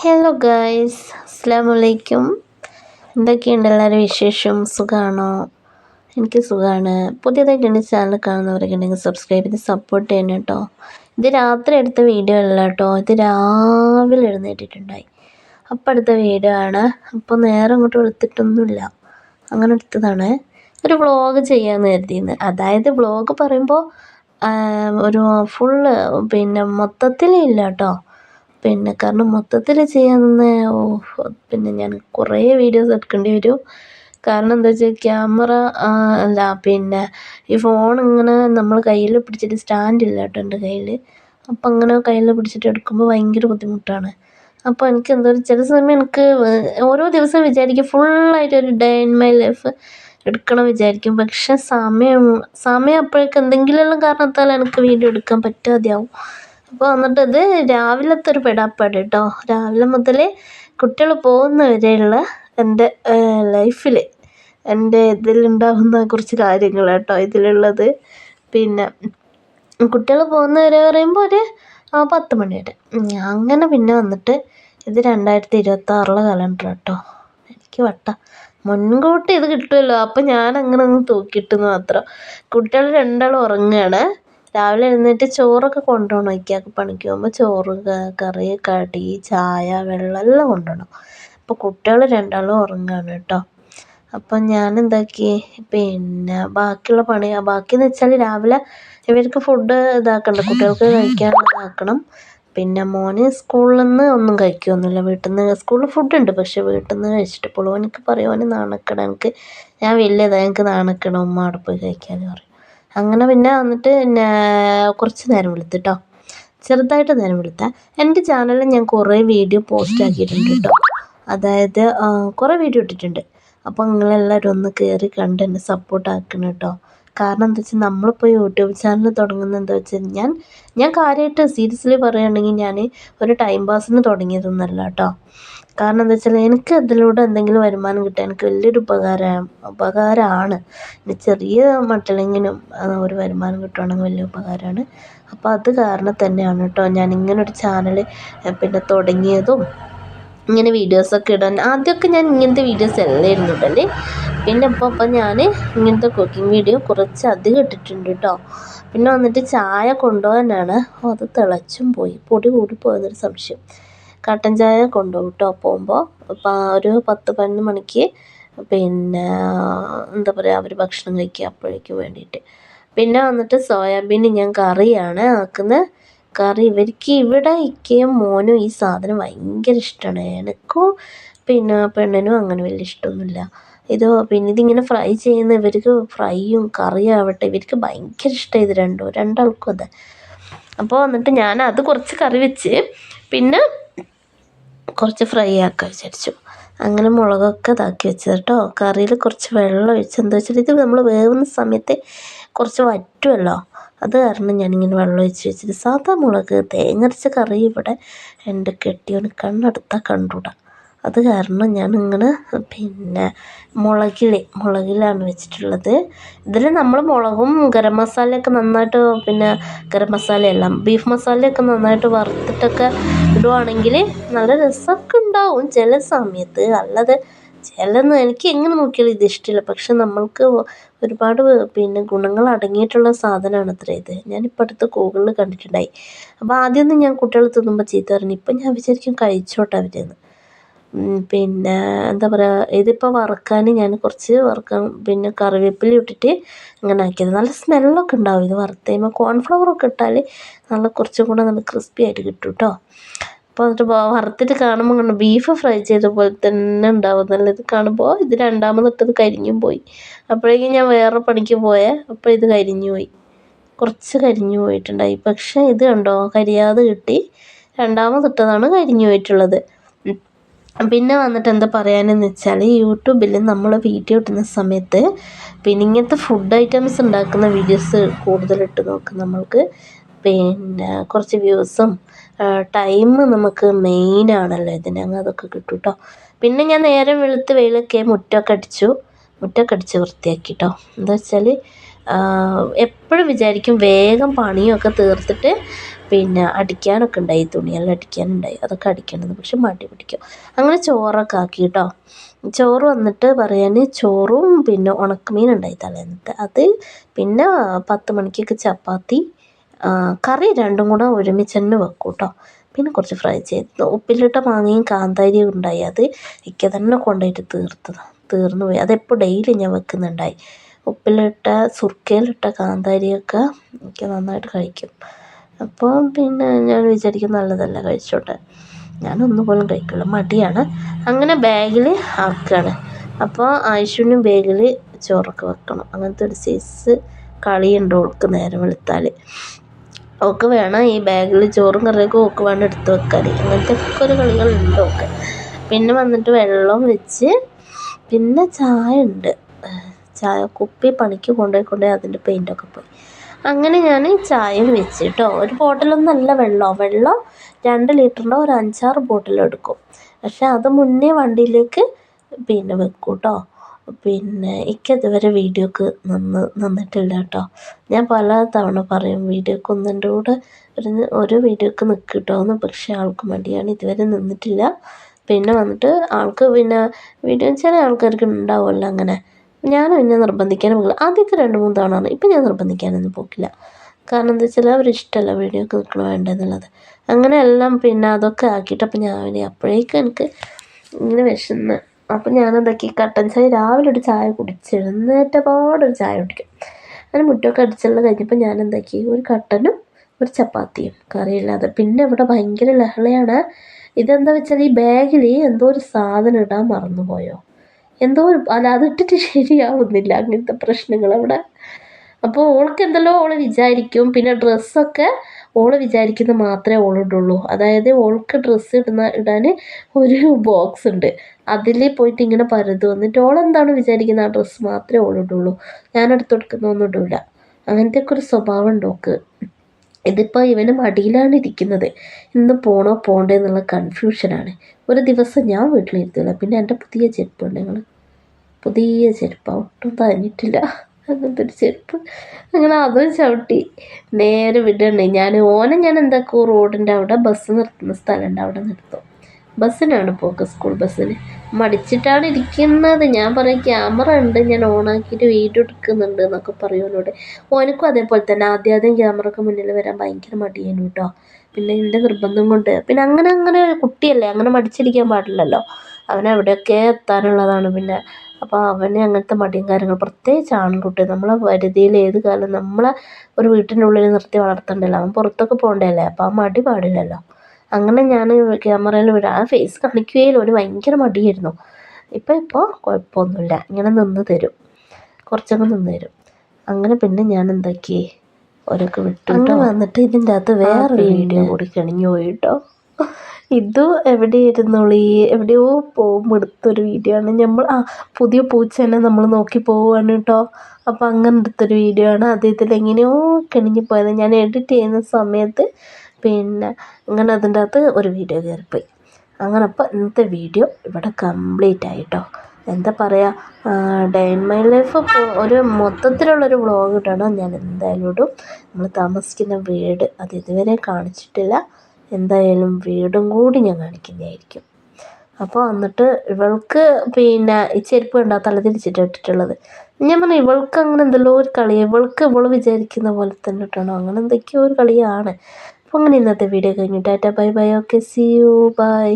Hello guys, അസ്സലാമലൈക്കും. എന്തൊക്കെയുണ്ട് എല്ലാവരും വിശേഷം? സുഖമാണോ? എനിക്ക് സുഖമാണ്. പുതിയതായിട്ട് എൻ്റെ ചാനൽ കാണുന്നവരൊക്കെ ഉണ്ടെങ്കിൽ സബ്സ്ക്രൈബ് ചെയ്ത് സപ്പോർട്ട് ചെയ്യണം കേട്ടോ. ഇത് രാത്രി എടുത്ത വീഡിയോ അല്ല കേട്ടോ, ഇത് രാവിലെ എഴുന്നേറ്റിട്ടുണ്ടായി അപ്പം എടുത്ത വീഡിയോ ആണ്. അപ്പോൾ നേരെ അങ്ങോട്ട് എടുത്തിട്ടൊന്നുമില്ല, അങ്ങനെ എടുത്തതാണ്. ഒരു വ്ളോഗ് ചെയ്യാമെന്ന് കരുതിയെന്ന്. അതായത് വ്ളോഗ് പറയുമ്പോൾ ഒരു ഫുള്ള് മൊത്തത്തിലില്ല കേട്ടോ. കാരണം മൊത്തത്തിൽ ചെയ്യാൻ ഞാൻ കുറേ വീഡിയോസ് എടുക്കേണ്ടി വരും. കാരണം എന്താ വെച്ചാൽ ക്യാമറ ഈ ഫോൺ ഇങ്ങനെ നമ്മൾ കയ്യിൽ പിടിച്ചിട്ട് സ്റ്റാൻഡില്ല കേട്ടോ എൻ്റെ കയ്യിൽ. അപ്പം അങ്ങനെ കയ്യിൽ പിടിച്ചിട്ട് എടുക്കുമ്പോൾ ഭയങ്കര ബുദ്ധിമുട്ടാണ്. അപ്പോൾ എനിക്ക് എന്തോ ചില സമയം എനിക്ക് ഓരോ ദിവസം വിചാരിക്കും ഫുള്ളായിട്ട് ഒരു ഡേ ഇൻ മൈ ലൈഫ് എടുക്കണം വിചാരിക്കും. പക്ഷെ സമയം അപ്പോഴേക്ക് എന്തെങ്കിലും കാരണത്താൽ എനിക്ക് വീഡിയോ എടുക്കാൻ പറ്റാതെയാവും. അപ്പോൾ എന്നിട്ട് ഇത് രാവിലത്തെ ഒരു പെടാപ്പാട് കേട്ടോ. രാവിലെ മുതൽ കുട്ടികൾ പോകുന്നവരെയുള്ള എൻ്റെ ലൈഫിൽ എൻ്റെ ഇതിലുണ്ടാകുന്ന കുറച്ച് കാര്യങ്ങൾ കേട്ടോ ഇതിലുള്ളത്. കുട്ടികൾ പോകുന്നവരെ പറയുമ്പോൾ ഒരു 10 മണി വരെ അങ്ങനെ. പിന്നെ വന്നിട്ട് ഇത് 2026 കലണ്ടർ കേട്ടോ. എനിക്ക് മുൻകൂട്ടി ഇത് കിട്ടുമല്ലോ, അപ്പം ഞാനങ്ങനെ ഒന്ന് തൂക്കിയിട്ടെന്ന് മാത്രം. കുട്ടികൾ രണ്ടാളും ഉറങ്ങുകയാണ്. രാവിലെ എഴുന്നേറ്റ് ചോറൊക്കെ കൊണ്ടുപോകണം. ഒക്കെയാക്കി പണിക്ക് പോകുമ്പോൾ ചോറ്, കറി, കടി, ചായ, വെള്ളം എല്ലാം കൊണ്ടുപോകണം. അപ്പോൾ കുട്ടികൾ രണ്ടാളും ഉറങ്ങുകയാണ് കേട്ടോ. അപ്പം ഞാൻ എന്താക്കി, ബാക്കിയുള്ള ബാക്കിയെന്ന് വെച്ചാൽ രാവിലെ ഇവർക്ക് ഫുഡ് ഇതാക്കണ്ട, കുട്ടികൾക്ക് കഴിക്കാനുള്ളതാക്കണം. മോന് സ്കൂളിൽ നിന്ന് ഒന്നും കഴിക്കുകയൊന്നുമില്ല. വീട്ടിൽ നിന്ന് സ്കൂളിൽ ഫുഡുണ്ട്, പക്ഷെ വീട്ടിൽ നിന്ന് കഴിച്ചിട്ട് ഇപ്പോൾ എനിക്ക് പറയും, ഓന് നാണക്കേട്, എനിക്ക് ഞാൻ വലിയതാണ്, എനിക്ക് നാണക്കേട്, ഉമ്മ അവിടെ പോയി കഴിക്കാമെന്ന് പറയും. അങ്ങനെ വന്നിട്ട് കുറച്ച് നേരം വിളിത്തിട്ടോ, ചെറുതായിട്ട് നേരം വിളിത്താൽ. എൻ്റെ ചാനലിൽ ഞാൻ കുറേ വീഡിയോ പോസ്റ്റ് ആക്കിയിട്ടുണ്ട് കേട്ടോ. അതായത് കുറേ വീഡിയോ ഇട്ടിട്ടുണ്ട്. അപ്പോൾ നിങ്ങളെല്ലാവരും ഒന്ന് കയറി കണ്ട് എന്നെ സപ്പോർട്ട് ആക്കണം കേട്ടോ. കാരണം എന്താ വെച്ചാൽ നമ്മളിപ്പോൾ യൂട്യൂബ് ചാനൽ തുടങ്ങുന്നത് എന്താ വെച്ചാൽ ഞാൻ കാര്യമായിട്ട് സീരിയസ്ലി പറയുകയാണെങ്കിൽ ഞാൻ ഒരു ടൈം പാസിന് തുടങ്ങിയതൊന്നുമല്ല കേട്ടോ. കാരണം എന്താ വെച്ചാൽ എനിക്ക് അതിലൂടെ എന്തെങ്കിലും വരുമാനം കിട്ടാൻ എനിക്ക് വലിയൊരു ഉപകാരമാണ്. ഇനി ചെറിയ മട്ടിലെങ്കിലും ഒരു വരുമാനം കിട്ടുകയാണെങ്കിൽ വലിയ ഉപകാരമാണ്. അപ്പോൾ അത് കാരണം തന്നെയാണ് കേട്ടോ ഞാൻ ഇങ്ങനൊരു ചാനൽ തുടങ്ങിയതും ഇങ്ങനെ വീഡിയോസൊക്കെ ഇടാൻ. ആദ്യമൊക്കെ ഞാൻ ഇങ്ങനത്തെ വീഡിയോസ് എല്ലായിരുന്നു ഇടല്ലേ. ഇപ്പോൾ ഞാൻ ഇങ്ങനത്തെ കുക്കിംഗ് വീഡിയോ കുറച്ച് അധികം ഇട്ടിട്ടുണ്ട് കേട്ടോ. വന്നിട്ട് ചായ കൊണ്ടുപോകാനാണ്. അത് തിളച്ചും പോയി, പൊടി കൂടിപ്പോയെന്നൊരു സംശയം. കട്ടൻ ചായ കൊണ്ടുപോകും കേട്ടോ പോകുമ്പോൾ. ഒരു 10-11 മണിക്ക് എന്താ പറയുക, അവർ ഭക്ഷണം കഴിക്കുക അപ്പോഴേക്കും വേണ്ടിയിട്ട്. വന്നിട്ട് സോയാബീൻ ഞാൻ കറിയാണ് ആക്കുന്നത്. കറി ഇവിടെ ഇക്കയും മോനും ഈ സാധനം ഭയങ്കര ഇഷ്ടമാണ്. എനിക്കും പെണ്ണിനും അങ്ങനെ വലിയ ഇഷ്ടമൊന്നുമില്ല. ഇതിങ്ങനെ ഫ്രൈ ചെയ്യുന്ന ഇവർക്ക് ഫ്രൈയും കറിയും ആവട്ടെ ഇവർക്ക് ഭയങ്കര ഇഷ്ടമാണ്. ഇത് രണ്ടാൾക്കും അതെ. അപ്പോൾ വന്നിട്ട് ഞാൻ അത് കുറച്ച് കറി വെച്ച് കുറച്ച് ഫ്രൈ ആക്കാൻ വിചാരിച്ചു. അങ്ങനെ മുളകൊക്കെ ഇതാക്കി വെച്ചത് കേട്ടോ. കറിയിൽ കുറച്ച് വെള്ളം ഒഴിച്ച്, എന്താ വെച്ചാൽ ഇത് നമ്മൾ വേവുന്ന സമയത്ത് കുറച്ച് വറ്റുമല്ലോ, അത് കാരണം ഞാനിങ്ങനെ വെള്ളം ഒഴിച്ച് വെച്ചിട്ട്. സാധാ മുളക് തേങ്ങരച്ച കറി ഇവിടെ എൻ്റെ കെട്ടിയോന് കണ്ണെടുത്താൽ കണ്ടുകൂടാ. അത് കാരണം ഞാനിങ്ങനെ മുളകിലാണ് വെച്ചിട്ടുള്ളത്. ഇതിൽ നമ്മൾ മുളകും ഗരം മസാലയൊക്കെ നന്നായിട്ട് ഗരം മസാലയല്ല ബീഫ് മസാലയൊക്കെ നന്നായിട്ട് വറുത്തിട്ടൊക്കെ ഇടുവാണെങ്കിൽ നല്ല രസമൊക്കെ ഉണ്ടാവും ചില സമയത്ത്. അല്ലാതെ എനിക്ക് എങ്ങനെ നോക്കിയാലും ഇത് ഇഷ്ടമില്ല. പക്ഷെ നമ്മൾക്ക് ഒരുപാട് ഗുണങ്ങൾ അടങ്ങിയിട്ടുള്ള സാധനമാണ് അത്ര ഇത്. ഞാനിപ്പോൾ അടുത്ത് ഗൂഗിളിൽ കണ്ടിട്ടുണ്ടായി. അപ്പോൾ ആദ്യമൊന്നും ഞാൻ കുട്ടികൾ തിന്നുമ്പോൾ ചീത്ത പറഞ്ഞു. ഇപ്പം ഞാൻ വിചാരിക്കും കഴിച്ചോട്ടെ അവരെന്ന്. എന്താ പറയുക, ഇതിപ്പോൾ വറുക്കാൻ ഞാൻ കുറച്ച് കറിവേപ്പില ഇട്ടിട്ട് ഇങ്ങനെ ആക്കിയത്. നല്ല സ്മെല്ലൊക്കെ ഉണ്ടാവും ഇത് വറുത്ത് കഴിയുമ്പോൾ. കോൺഫ്ലവറൊക്കെ ഇട്ടാൽ നല്ല കുറച്ചും കൂടെ നല്ല ക്രിസ്പി ആയിട്ട് കിട്ടും കേട്ടോ. അപ്പോൾ എന്നിട്ട് വറുത്തിട്ട് കാണുമ്പോൾ കണ്ടു ബീഫ് ഫ്രൈ ചെയ്ത പോലെ തന്നെ ഉണ്ടാവുന്നല്ലോ. ഇത് കാണുമ്പോൾ ഇത് രണ്ടാമതിട്ടത് കരിഞ്ഞും പോയി. അപ്പോഴേക്കും ഞാൻ വേറെ പണിക്ക് അപ്പോൾ ഇത് കരിഞ്ഞു പോയി, കുറച്ച് കരിഞ്ഞു പോയിട്ടുണ്ടായി. പക്ഷേ ഇത് കണ്ടോ കരിയാതെ കിട്ടി. രണ്ടാമതിട്ടതാണ് കരിഞ്ഞു പോയിട്ടുള്ളത്. വന്നിട്ട് എന്താ പറയാനെന്ന് വെച്ചാൽ, യൂട്യൂബിൽ നമ്മൾ വീഡിയോ ഇടുന്ന സമയത്ത് ഇങ്ങനത്തെ ഫുഡ് ഐറ്റംസ് ഉണ്ടാക്കുന്ന വീഡിയോസ് കൂടുതലിട്ട് നോക്കും. നമ്മൾക്ക് കുറച്ച് വ്യൂസും ടൈം നമുക്ക് മെയിനാണല്ലോ ഇതിന്, അതൊക്കെ കിട്ടും കേട്ടോ. ഞാൻ നേരം വെളുത്ത് വെയിലൊക്കെ മുറ്റമൊക്കെ അടിച്ച് വൃത്തിയാക്കി കേട്ടോ. എന്താ വെച്ചാൽ എപ്പോഴും വിചാരിക്കും വേഗം പണിയൊക്കെ തീർത്തിട്ട് പിന്നെ അടിക്കാനൊക്കെ ഉണ്ടായി, തുണിയെല്ലാം അടിക്കാനുണ്ടായി, അതൊക്കെ അടിക്കണമെന്ന്, പക്ഷെ മടി പിടിക്കും. അങ്ങനെ ചോറൊക്കെ ആക്കി കേട്ടോ. ചോറ് വന്നിട്ട് പറയാൻ ചോറും പിന്നെ ഉണക്കമീൻ ഉണ്ടായി തലേന്നത്തെ അത്, പിന്നെ 10 മണിക്കൊക്കെ ചപ്പാത്തി, കറി രണ്ടും കൂടെ ഒരുമിച്ച് തന്നെ വെക്കും കേട്ടോ. പിന്നെ കുറച്ച് ഫ്രൈ ചെയ്ത് ഉപ്പിലിട്ട മാങ്ങയും കാന്താരിയും ഉണ്ടായി, അത് ഇക്ക തന്നെ കൊണ്ടുപോയിട്ട് തീർന്നു പോയി. അതെപ്പോൾ ഡെയിലി ഞാൻ വെക്കുന്നുണ്ടായി. ഉപ്പിലിട്ട സുർക്കയിലിട്ട കാന്താരിയൊക്കെ എനിക്ക് നന്നായിട്ട് കഴിക്കും. അപ്പോൾ പിന്നെ ഞാൻ വിചാരിക്കും നല്ലതല്ല, കഴിച്ചോട്ടെ. ഞാനൊന്നുപോലും കഴിക്കില്ല, മടിയാണ്. അങ്ങനെ ബാഗിൽ ആക്കുകയാണ്. അപ്പോൾ ആയിഷുവിനും ബാഗിൽ ചോറൊക്കെ വെക്കണം. അങ്ങനത്തെ ഒരു സൈസ് കളിയുണ്ട് ഓൾക്ക്. നേരം വെളുത്താൽ ഓൾക്ക് വേണം ഈ ബാഗിൽ ചോറും കറിയൊക്കെ ഓൾക്ക് വേണം എടുത്ത് വെക്കാൻ. അങ്ങനത്തെ ഒക്കെ ഒരു കളികളുണ്ട് ഓൾക്ക്. പിന്നെ വന്നിട്ട് വെള്ളം വെച്ച്, പിന്നെ ചായ ഉണ്ട്. ചായ കുപ്പി പണിക്ക് കൊണ്ടുപോയി അതിൻ്റെ പെയിൻ്റൊക്കെ പോയി. അങ്ങനെ ഞാൻ ചായയും വെച്ച് കേട്ടോ. ഒരു ബോട്ടിലൊന്നല്ല വെള്ളം 2 ലിറ്ററിൻ്റെ ഒരു 5-6 ബോട്ടിലെടുക്കും. പക്ഷെ അത് മുന്നേ വണ്ടിയിലേക്ക് പിന്നെ വെക്കും കേട്ടോ. പിന്നെ ഇതുവരെ വീഡിയോക്ക് നിന്നിട്ടില്ല കേട്ടോ. ഞാൻ പല തവണ പറയും വീഡിയോക്ക് ഒന്നിൻ്റെ കൂടെ ഒരു വീഡിയോക്ക് നിൽക്കും കേട്ടോ എന്ന്, പക്ഷേ ആൾക്ക് മടിയാണ്, ഇതുവരെ നിന്നിട്ടില്ല. പിന്നെ വന്നിട്ട് ആൾക്ക് പിന്നെ വീഡിയോ ചില ആൾക്കാർക്ക് ഉണ്ടാവുമല്ലോ അങ്ങനെ. ഞാൻ പിന്നെ നിർബന്ധിക്കാനും പോകില്ല. ആദ്യമൊക്കെ 2-3 തവണ ആണ്. ഇപ്പം ഞാൻ നിർബന്ധിക്കാനൊന്നും പോക്കില്ല. കാരണം എന്താ വെച്ചാൽ അവരിഷ്ടമല്ല വീഡിയോക്ക് നിൽക്കണം വേണ്ടെന്നുള്ളത്. അങ്ങനെ എല്ലാം പിന്നെ അതൊക്കെ ആക്കിയിട്ട് അപ്പം ഞാൻ അപ്പോഴേക്കും എനിക്ക് ഇങ്ങനെ വിശന്ന്. അപ്പം ഞാനെന്താക്കി, കട്ടൻ ചായ രാവിലെ ഒരു ചായ കുടിച്ച് എഴുന്നേറ്റ പാടൊരു ചായ കുടിക്കും. അങ്ങനെ മുറ്റമൊക്കെ അടിച്ചെല്ലാം കഴിഞ്ഞപ്പോൾ ഞാൻ എന്താക്കി, ഒരു കട്ടനും ഒരു ചപ്പാത്തിയും കറിയില്ലാതെ. പിന്നെ ഇവിടെ ഭയങ്കര ലഹളയാണ്. ഇതെന്താ വെച്ചാൽ ഈ ബാഗിൽ എന്തോ ഒരു സാധനം ഇടാൻ മറന്നുപോയോ, അല്ല അതിട്ടിട്ട് ശരിയാവുന്നില്ല. അങ്ങനത്തെ പ്രശ്നങ്ങൾ അവിടെ. അപ്പോൾ ഓൾക്ക് എന്തെല്ലോ ഓൾ വിചാരിക്കും. പിന്നെ ഡ്രസ്സൊക്കെ ഓൾ വിചാരിക്കുന്നത് മാത്രമേ ഓളിടുള്ളൂ. അതായത് ഓൾക്ക് ഡ്രസ്സ് ഇടാൻ ഒരു ബോക്സ് ഉണ്ട്, അതിൽ പോയിട്ട് ഇങ്ങനെ പരതും. എന്നിട്ട് ഓളെന്താണ് വിചാരിക്കുന്നത് ആ ഡ്രസ്സ് മാത്രമേ ഓളിടുള്ളൂ. ഞാൻ എടുത്ത് കൊടുക്കുന്നൊന്നും ഇടില്ല. അങ്ങനത്തെയൊക്കെ ഒരു സ്വഭാവം ഉണ്ട് ഓൾക്ക്. ഇതിപ്പോൾ ഇവന് മടിയിലാണ് ഇരിക്കുന്നത്. ഇന്ന് പോണോ പോണ്ടേ എന്നുള്ള കൺഫ്യൂഷനാണ്. ഒരു ദിവസം ഞാൻ വീട്ടിലിരുത്തില്ല. പിന്നെ എൻ്റെ പുതിയ ചെരുപ്പുണ്ട്, പുതിയ ചെരുപ്പാണ്, ഒട്ടും തന്നിട്ടില്ല അങ്ങനത്തെ ഒരു ചെരുപ്പ്. അങ്ങനെ അതും ചവിട്ടി നേരെ വിടണേ. ഞാൻ എന്താക്കും, റോഡിൻ്റെ അവിടെ ബസ് നിർത്തുന്ന സ്ഥലമുണ്ട്, അവിടെ നിർത്തും. ബസ്സിനാണ് പോക്ക്, സ്കൂൾ ബസ്സിന്. മടിച്ചിട്ടാണ് ഇരിക്കുന്നത്. ഞാൻ പറയും ക്യാമറ ഉണ്ട്, ഞാൻ ഓണാക്കിയിട്ട് വീഡിയോ എടുക്കുന്നുണ്ട് എന്നൊക്കെ പറയുന്നോട്. ഓനക്കും അതേപോലെ തന്നെ ആദ്യം ക്യാമറക്ക് മുന്നിൽ വരാൻ ഭയങ്കര മടിയായിരുന്നു കേട്ടോ. പിന്നെ എൻ്റെ നിർബന്ധം കൊണ്ട്, പിന്നെ അങ്ങനെ കുട്ടിയല്ലേ, അങ്ങനെ മടിച്ചിരിക്കാൻ പാടില്ലല്ലോ. അവനെവിടെയൊക്കെ എത്താനുള്ളതാണ്. പിന്നെ അപ്പോൾ അവന് അങ്ങനത്തെ മടിയും കാര്യങ്ങൾ, പ്രത്യേകിച്ച് ആൺകുട്ടി. നമ്മളെ പരിധിയിൽ ഏത് കാലം നമ്മളെ ഒരു വീട്ടിൻ്റെ ഉള്ളിൽ നിർത്തി വളർത്തണ്ടല്ലോ. അവൻ പുറത്തൊക്കെ പോകണ്ടല്ലേ, അപ്പോൾ ആ മടി പാടില്ലല്ലോ. അങ്ങനെ ഞാൻ ക്യാമറയിൽ വിടാം. ആ ഫേസ് കാണിക്കുകയില്ല, ഒരു ഭയങ്കര മടിയായിരുന്നു. ഇപ്പോൾ കുഴപ്പമൊന്നുമില്ല, ഇങ്ങനെ നിന്ന് തരും, കുറച്ചൊക്കെ നിന്ന് തരും. അങ്ങനെ പിന്നെ ഞാൻ എന്താക്കി, ഓരോക്കെ വിട്ടു. അങ്ങനെ വന്നിട്ട് ഇതിൻ്റെ അകത്ത് വേറെ വീഡിയോ കൂടി കണിഞ്ഞു പോയി കേട്ടോ. ഇതും എവിടെയോ പോകുമ്പോൾ എടുത്തൊരു വീഡിയോ ആണ്. പുതിയ പൂച്ചേനെ നമ്മൾ നോക്കി പോവുകയാണ് കേട്ടോ. അപ്പോൾ അങ്ങനെ എടുത്തൊരു വീഡിയോ ആണ്. ഇതിലെങ്ങനെയോ കിണിഞ്ഞു പോയത്. ഞാൻ എഡിറ്റ് ചെയ്യുന്ന സമയത്ത് പിന്നെ ഇങ്ങനെ അതിൻ്റെ അകത്ത് ഒരു വീഡിയോ കയറിപ്പോയി. അങ്ങനെ അപ്പോൾ ഇന്നത്തെ വീഡിയോ ഇവിടെ കംപ്ലീറ്റ് ആയിട്ടോ. എന്താ പറയുക, ഡേ ഇൻ മൈ ലൈഫ് ഒരു മൊത്തത്തിലുള്ളൊരു വ്ളോഗ് ഇടണം ഞാൻ എന്തായാലും ഇടും. നമ്മൾ താമസിക്കുന്ന വീട് അത് ഇതുവരെ കാണിച്ചിട്ടില്ല. എന്തായാലും വീടും കൂടി ഞാൻ കാണിക്കുന്നതായിരിക്കും. അപ്പോൾ എന്നിട്ട് ഇവൾക്ക് പിന്നെ ഈ ചെരുപ്പ് കണ്ടാൽ തല തിരിച്ചിട്ട് ഇട്ടിട്ടുള്ളത്. ഞാൻ പറഞ്ഞു ഇവൾക്ക് അങ്ങനെ എന്തെല്ലോ ഒരു കളി, ഇവൾ വിചാരിക്കുന്ന പോലെ തന്നെ ഇട്ടണോ, അങ്ങനെ എന്തൊക്കെയോ ഒരു കളിയാണ്. അപ്പോൾ അങ്ങനെ ഇന്നത്തെ വീഡിയോ കഴിഞ്ഞു. Tata bye bye, okay, see you, by.